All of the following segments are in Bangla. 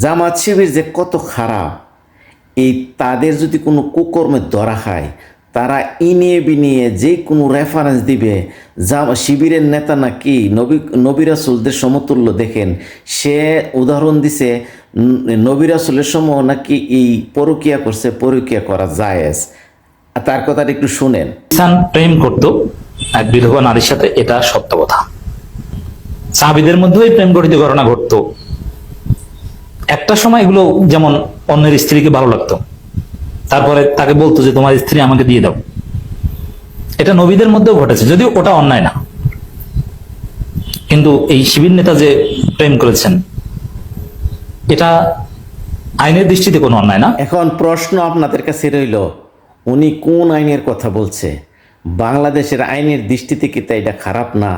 জামাত শিবির যে কত খারাপ, এই তাদের যদি কোনো কুকর্মে ধরা খায়, তারা ইনিয়ে বিনিয়ে যে কোনো রেফারেন্স দিবে। শিবিরের নেতা নাকি নবী রাসূলদের সমতুল্য। দেখেন, সে উদাহরণ দিছে নবী রাসূলের সময় নাকি এই পরকিয়া করছে, পরকিয়া করা জায়েজ। তার কথাটা একটু শুনেন। ইনসান প্রেম করত এক বিধবা নারীর সাথে, এটা সত্য কথা। সাহাবীদের মধ্যেই প্রেম গঠিত ঘটনা ঘটতো। একটা সময় এগুলো যেমন অন্যের স্ত্রীকে ভালো লাগতো, তারপরে তাকে বলতো যে তোমার স্ত্রী আমাকে দিয়ে দাও। এটা নবীদের মধ্যেও ঘটেছে, যদিও ওটা অন্যায় না। কিন্তু এই শিবির নেতা যে প্রেম করেছেন, এটা আইনের দৃষ্টিতে কোনো অন্যায় না। এখন প্রশ্ন আপনাদের কাছে রইল, উনি কোন আইনের কথা বলছে? বাংলাদেশের আইনের দৃষ্টিতে কি তা এটা খারাপ না?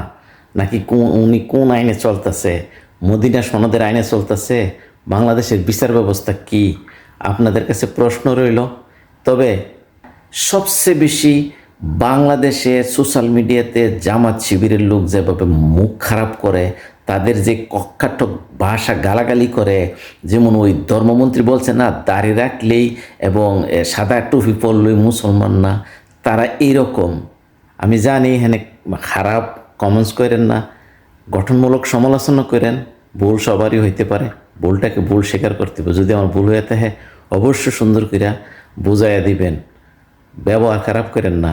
নাকি উনি কোন আইনে চলতেছে? মদিনা সনদের আইনে চলতেছে? বাংলাদেশের বিচার ব্যবস্থা কি? আপনাদের কাছে প্রশ্ন রইল। তবে সবচেয়ে বেশি বাংলাদেশে সোশ্যাল মিডিয়াতে জামাত শিবিরের লোক যেভাবে মুখ খারাপ করে, তাদের যে কক্ষাট্ট ভাষা গালাগালি করে, যেমন ওই ধর্মমন্ত্রী বলছে না, দাড়ি রাখলেই এবং সাদা টুপি পরলেই মুসলমান না, তারা এইরকম। আমি জানি এখানে খারাপ কমেন্টস করেন না, গঠনমূলক সমালোচনা করেন। ভুল সবারই হইতে পারে, ভুলটাকে ভুল স্বীকার করতে হবে। যদি আমার ভুল হয়ে থাকে অবশ্যই সুন্দর করে বুঝাইয়া দিবেন, ব্যবহার খারাপ করেন না।